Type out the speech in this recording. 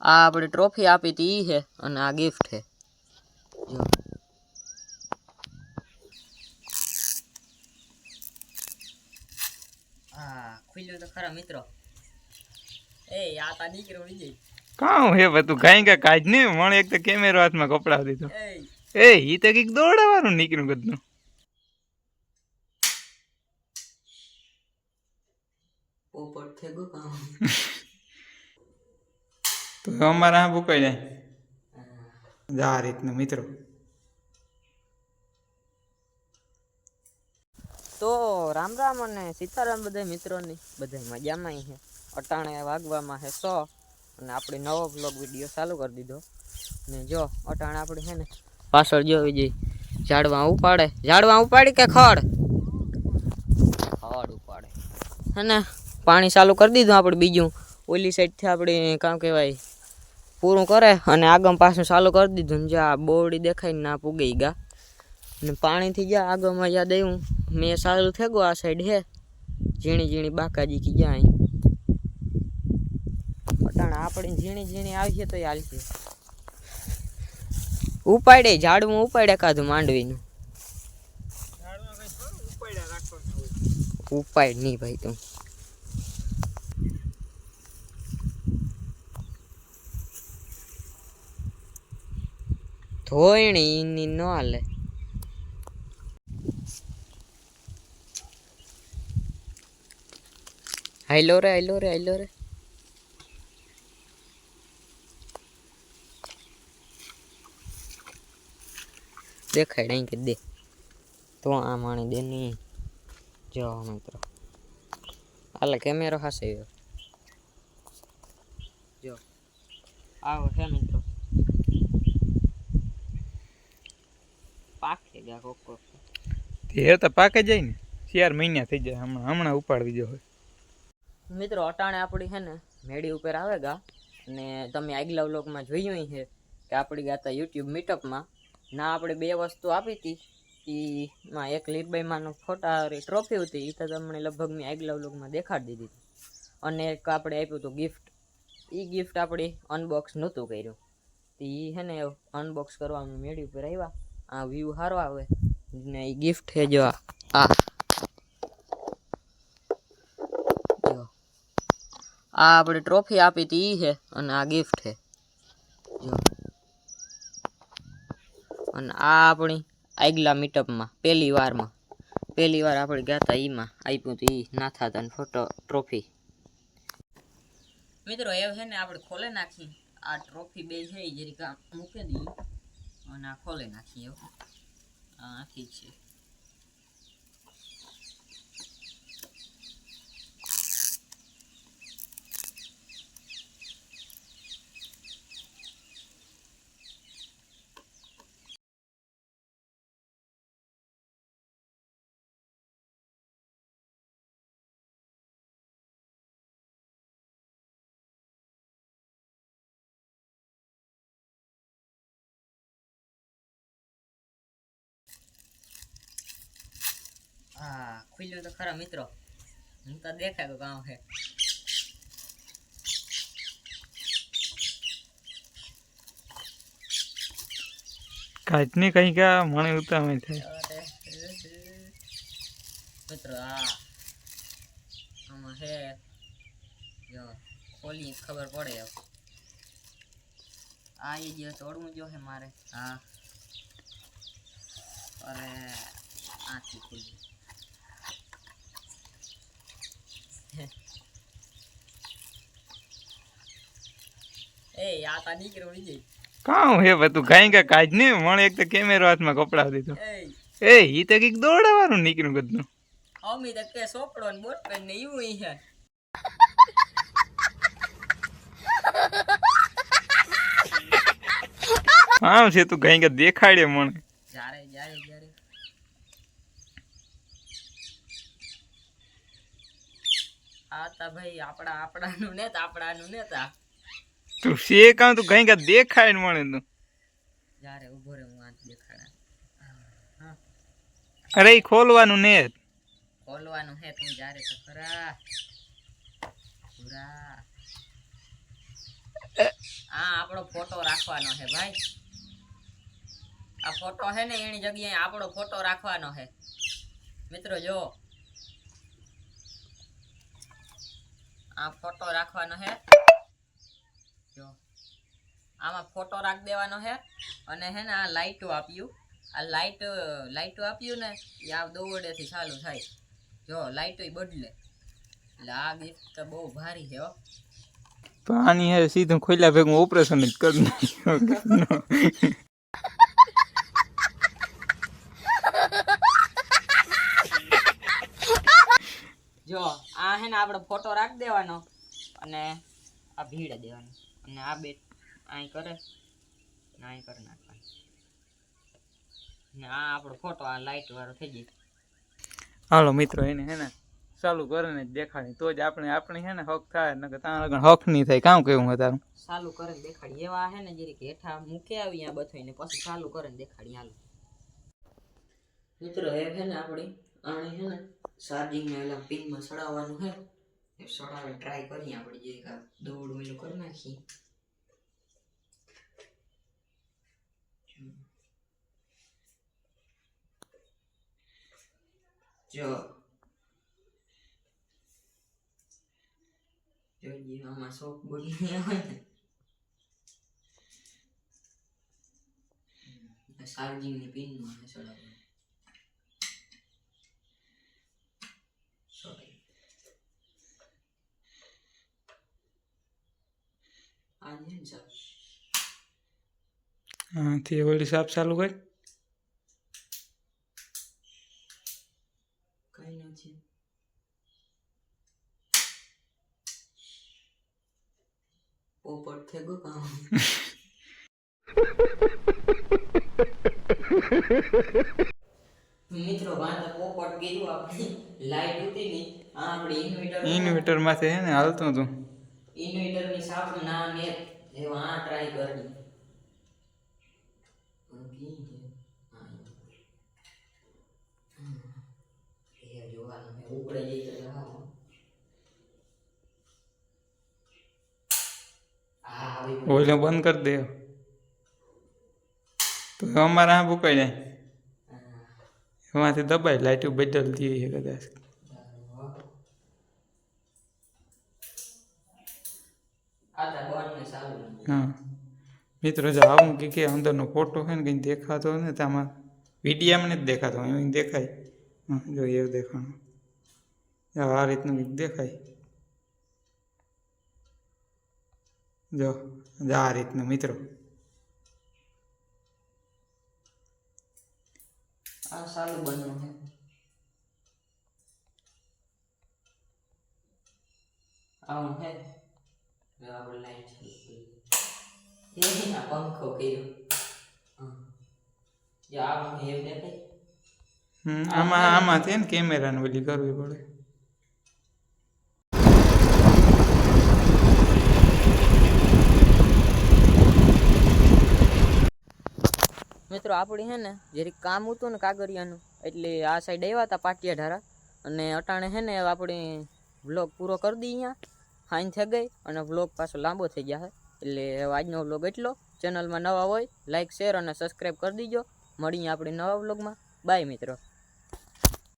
આ આપણે ટ્રોફી આપી હતી ઈ છે અને આ ગિફ્ટ છે જો હા ખુલ્યું તો ખરા મિત્રો એ આ તા દીકરો વિજય કામ હે બધું ગાય કા કાજ ને મને એક તો કેમેરો હાથમાં કપડાવ દીધો એ ઈ તો કઈક દોડાવાનું નીકળ્યું બધું પોપટ થે ગો કામ તો અમારા આ ભૂકાઈ જાય જા રીતનું મિત્રો તો રામ રામ અને સીતારામ બધા મિત્રોની બધા મજામાં છે અટાણે વાગવામાં છે 100 અને આપણે નવો વ્લોગ વિડીયો ચાલુ કરી દીધો ને જો અટાણે આપણે છે ને પાછળ જો વિજય ઝાડવા ઉપાડી કે ખડ ઉપાડે હે ને પાણી ચાલુ કરી દીધું આપણે બીજું ઓલી સાઈડથી આપણે કામ કહેવાય પૂરું કરે અને આગમ પાછું ચાલુ કરી દીધું ને જ્યાં બોરડી દેખાય ના પૂગી ગયા ને પાણીથી જ્યાં આગળમાં યાદ આવ્યું મેં ચાલુ થઈ ગયો આ સાઈડ હે ઝીણી બાકાજી કી જાય અટાણા આપણે ઝીણી આવી છે તો હાલશે ઉપાડે ઝાડવું ઉપાડે કાધું માંડવીનું ઉપાડ નહીં ભાઈ તું ધોયણી એની ન હાલે હાઈલો રે દેખાય નહીં કે દે તો આ માણી દે નહીં જો મિત્રો હાલે કેમેરો હાસે જો આવો છે મિત્રો પાકે ગયા કોક તે તો પાકે જાય ને 4 મહિના થઈ જાય હમણાં ઉપાડવી જો મિત્રો અટાણે આપણી છે ને મેડી ઉપર આવેગા ને તમે આગલા વ્લોગમાં જોયું છે કે આપણી ગાતા યુટ્યુબ મીટઅપમાં ના આપણે 2 વસ્તુ આપી હતી એમાં એક લીરબાઈમાંનો ફોટા ટ્રોફી હતી એ તો તમને લગભગ મેં આગલા વ્લોગમાં દેખાડી દીધી અને એક આપણે આપ્યું હતું ગિફ્ટ એ ગિફ્ટ આપણે અનબોક્સ નહોતું કર્યું તો એ છે ને અનબોક્સ કરવાનું મેડી ઉપર આવ્યા આ વ્યૂ સારો આવે ને એ ગિફ્ટ છે જો આ આપણે ટ્રોફી આપી હતી ઈ છે અને આ ગિફ્ટ છે જો અને આ આપણી આગલા મીટઅપમાં પહેલી વાર આપણે ગયા હતા એમાં આપ્યું હતું એ નાથા હતા ફોટો ટ્રોફી મિત્રો એ છે ને આપણે ખોલે નાખી આ ટ્રોફી બે છે એ જરીક મૂકી દઈએ અને આ ખોલે નાખીએ આથી છે હા ખુલ્યું તો ખરા મિત્રો હું તો દેખાય તો કામ છે કાજ ને કઈ કા મને ઉતામે થાય મિત્રો આમાં હે જો ખોલી ખબર પડે આ એ જે તોડવું જો હે મારે હા અરે આથી ખુલ્લી એ આ તા દીકરો વિજય કામ હે બધું ગાય કા કાજ ને મને એક તો કેમેરો હાથમાં કપડાવ દીધો એ ઈ તો કઈક દોડાવાનું નીકળ્યું બધું અમી તો કે સોપડો ને બોટ પેન ને એવું ઈ છે કામ છે તું ગાય કા દેખાડે મને જારે આ તા ભાઈ આપણાનું નેતા તું શે કામ તું ગાય કા દેખાય ને મને તું જારે ઉભો રે હું આંખ દેખાડા અરે ખોલવાનું ને હે તું જારે તો ખરા પૂરા આ આપણો ફોટો રાખવાનો છે ભાઈ. આ ફોટો છે ને એની જગ્યાએ આપણો ફોટો રાખવાનો છે મિત્રો. જો આ ફોટો રાખવાનો છે. જો આમાં ફોટો રાખી દેવાનો છે. અને હે ને આ લાઈટો આપ્યું. આ લાઈટો આપ્યું ને એ આ દોરડેથી ચાલુ થાય. જો લાઈટો બદલે એટલે આ ગીત તો બહુ ભારી છે હો. પાણી હે સીધું ખોલ્યા ભેગું ઓપરેશન જ કરી નાખ્યું. જો આ હે ને આપણે ફોટો રાખી દેવાનો અને આ ભીડે દેવાનો અને આ બે અહીં કરે ને અહીં કરી નાખવાનું ને આ આપણો ફોટો આ લાઈટ વાળો થઈ જાય. હાલો મિત્રો એને હે ને ચાલુ કરે ને દેખાડી તો જ આપણે હે ને હક થાય નકર તારા લગન હક નહીં થાય. કામ કેવું હોય તારું? ચાલુ કરીને દેખાડી એવા હે ને જરીક હેઠા મૂકે આવી આ બથોઈને પછી ચાલુ કરીને દેખાડી. હાલો મિત્રો એ હે ને આપણી આને હે ને ચાર્જિંગ ને એલા પિનમાં સડાવવાનું હે. એ સડાવે ટ્રાય કરીએ આપણે જરીક આ દોડ ઓલું કરી નાખીએ. જો જોઈએ આમાં શોક બોલી આવે ને ચાર્જિંગ ની પિન માં ચડાવવાનું. સોરી આ ને સર હા તે ઓલી સાપ ચાલુ કર. કઈ નથી પોપટ થઈ ગયો કામ. મિત્રો વાંધો પોપટ ગયું આપણી લાઈટ ઉતી ની આ આપણે ઇન્વર્ટર માંથી હે ને હાલતું હતું. ઇન્વર્ટર ની સાપ ના ને એવા આ ટ્રાય કરી. એ જોવાનું મે ઉપડે જઈ તો જવાનું. આ આવી ઓલે બંધ કરી દે તો અમારે આ ભૂકાઈ જાય. એમાંથી દબાઈ લાઈટ બદલતી હોય કદાચ. હા મિત્રો જો આવું કે અંદરનો ફોટો છે ને કંઈ દેખાતો ને તો આમાં વિડીયામાં નથી દેખાતો, એમ દેખાય. હા જો એવું દેખાણું આ રીતનું કંઈક દેખાય. જો આ રીતનું મિત્રો. આ સાલું બનવું છે. આવું હે આપણે લાઈટ છે એ આ પંખો કર્યો. જો આવું એમ દેખાય. આમાં છે ને કેમેરાને ઓલી કરવી પડે. મિત્રો આપણી હે ને જરીક કામ હતું ને કાગળિયાનું એટલે આ સાઈડ આવ્યા હતા પાટિયા ઢારા અને અટાણે હે ને આપણી વ્લોગ પૂરો કરી દઈએ. અહીંયા ફાઇન થઈ ગઈ અને વ્લોગ પાછો લાંબો થઈ ગયા છે એટલે આજનો વ્લોગ એટલો. ચેનલમાં નવા હોય લાઈક શેર અને સબસ્ક્રાઈબ કરી દીજો. મળીએ આપણે નવા વ્લોગમાં. બાય મિત્રો.